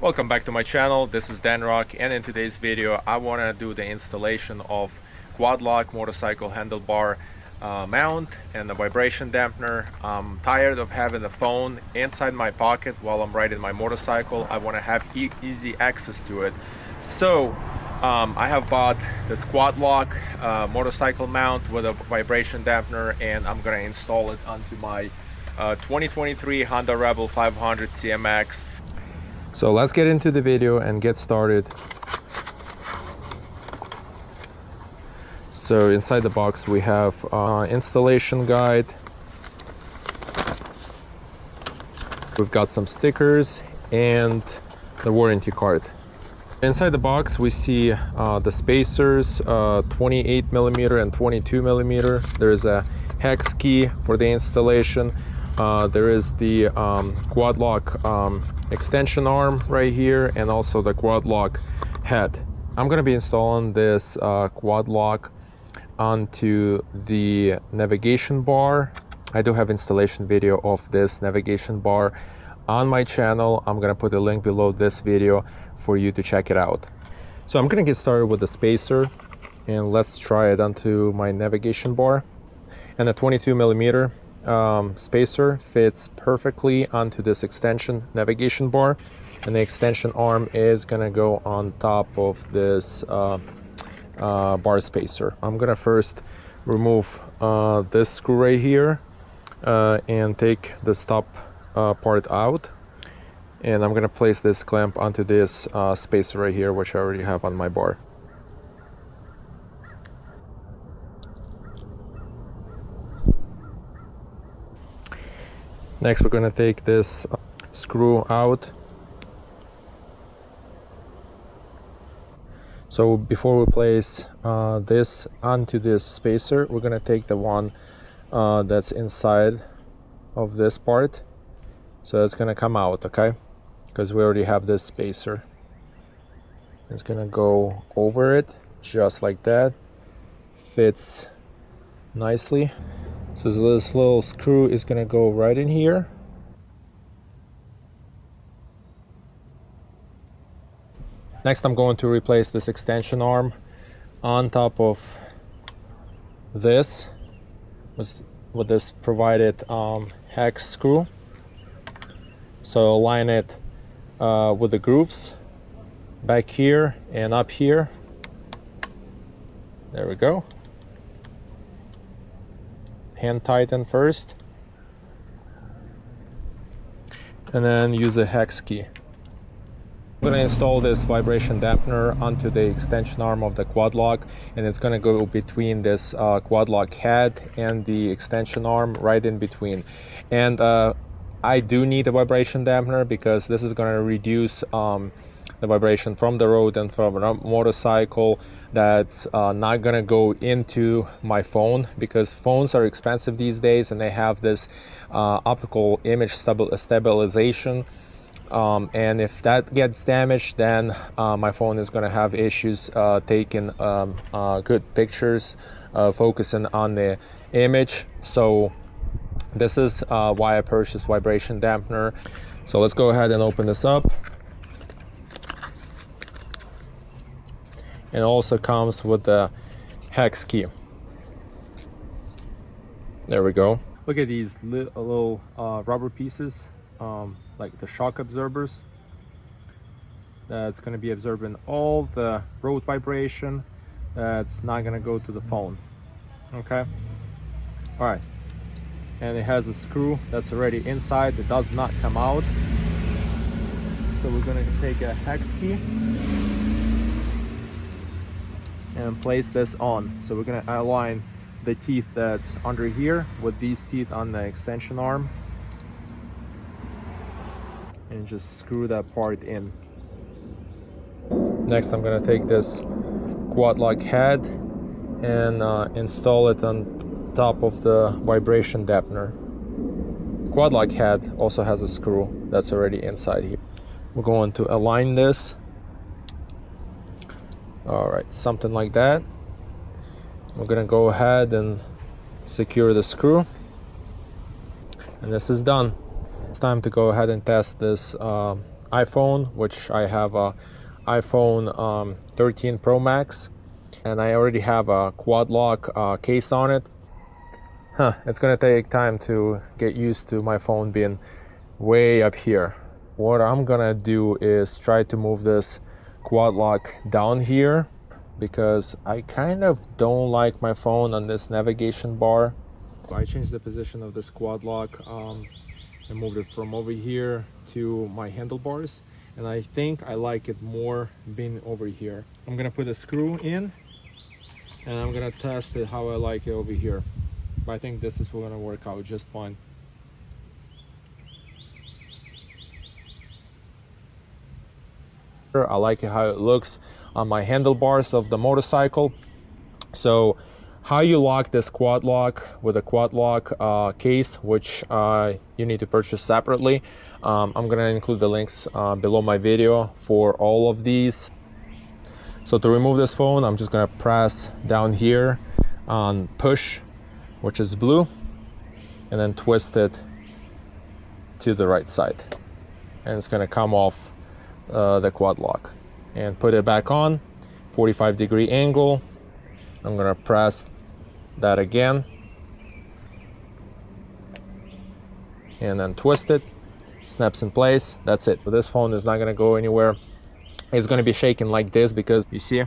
Welcome back to my channel. This is Dan Rock, and in today's video I want to do the installation of quad lock motorcycle handlebar mount and the vibration dampener. I'm tired of having the phone inside my pocket while I'm riding my motorcycle. I want to have easy access to it. So I have bought this quad lock motorcycle mount with a vibration dampener, and I'm gonna install it onto my 2023 Honda Rebel 500 CMX. So let's get into the video and get started. So inside the box we have installation guide. We've got some stickers and the warranty card. Inside the box we see the spacers, 28 millimeter and 22 millimeter. There's a hex key for the installation. There is the quad lock extension arm right here, and also the quad lock head. I'm going to be installing this quad lock onto the navigation bar. I do have installation video of this navigation bar on my channel. I'm going to put a link below this video for you to check it out. So I'm going to get started with the spacer, and let's try it onto my navigation bar. And the 22 millimeter spacer fits perfectly onto this extension navigation bar, and the extension arm is gonna go on top of this bar spacer. I'm gonna first remove this screw right here and take the stop part out, and I'm gonna place this clamp onto this spacer right here, which I already have on my bar. Next, we're going to take this screw out. So before we place this onto this spacer, we're going to take the one that's inside of this part. So it's going to come out, okay? Because we already have this spacer. It's going to go over it, just like that. Fits nicely. So this little screw is going to go right in here. Next, I'm going to replace this extension arm on top of this with this provided hex screw. So align it with the grooves back here and up here. There we go. Hand tighten first, and then use a hex key. I'm going to install this vibration dampener onto the extension arm of the quad lock, and it's going to go between this quad lock head and the extension arm, right in between. And I do need a vibration dampener because this is going to reduce the vibration from the road and from a motorcycle. That's not gonna go into my phone, because phones are expensive these days and they have this optical image stabilization, and if that gets damaged, then my phone is gonna have issues taking good pictures, focusing on the image. So this is why I purchased vibration dampener. So let's go ahead and open this up. And it also comes with the hex key. There we go. Look at these little rubber pieces, like the shock absorbers. That's going to be absorbing all the road vibration. That's not going to go to the phone. Okay. All right. And it has a screw that's already inside that does not come out. So we're going to take a hex key and place this on. So we're going to align the teeth that's under here with these teeth on the extension arm, and just screw that part in. Next, I'm going to take this quad lock head and install it on top of the vibration dampener. Quad lock head also has a screw that's already inside here. We're going to align this. All right, something like that. We're gonna go ahead and secure the screw, and this is done. It's time to go ahead and test this iPhone, which I have a iPhone 13 Pro Max, and I already have a quad lock case on it. It's gonna take time to get used to my phone being way up here. What I'm gonna do is try to move this quad lock down here, because I kind of don't like my phone on this navigation bar. I changed the position of this quad lock and moved it from over here to my handlebars, and I think I like it more being over here. I'm gonna put a screw in and I'm gonna test it how I like it over here, but I think this is gonna work out just fine. I like it how it looks on my handlebars of the motorcycle. So how you lock this quad lock with a quad lock case, which you need to purchase separately. I'm gonna include the links below my video for all of these. So to remove this phone, I'm just gonna press down here on push, which is blue, and then twist it to the right side, and it's gonna come off the quad lock, and put it back on 45-degree angle. I'm gonna press that again and then twist it, snaps in place. That's it. So this phone is not gonna go anywhere. It's gonna be shaking like this, because you see,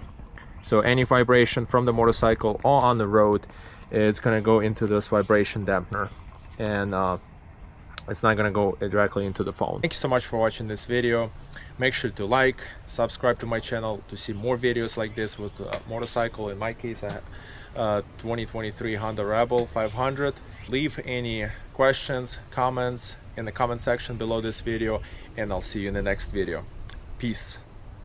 so any vibration from the motorcycle or on the road, it's gonna go into this vibration dampener, and it's not gonna go directly into the phone. Thank you so much for watching this video. Make sure to like, subscribe to my channel to see more videos like this with the motorcycle. In my case, I have 2023 Honda Rebel 500. Leave any questions, comments in the comment section below this video, and I'll see you in the next video. Peace.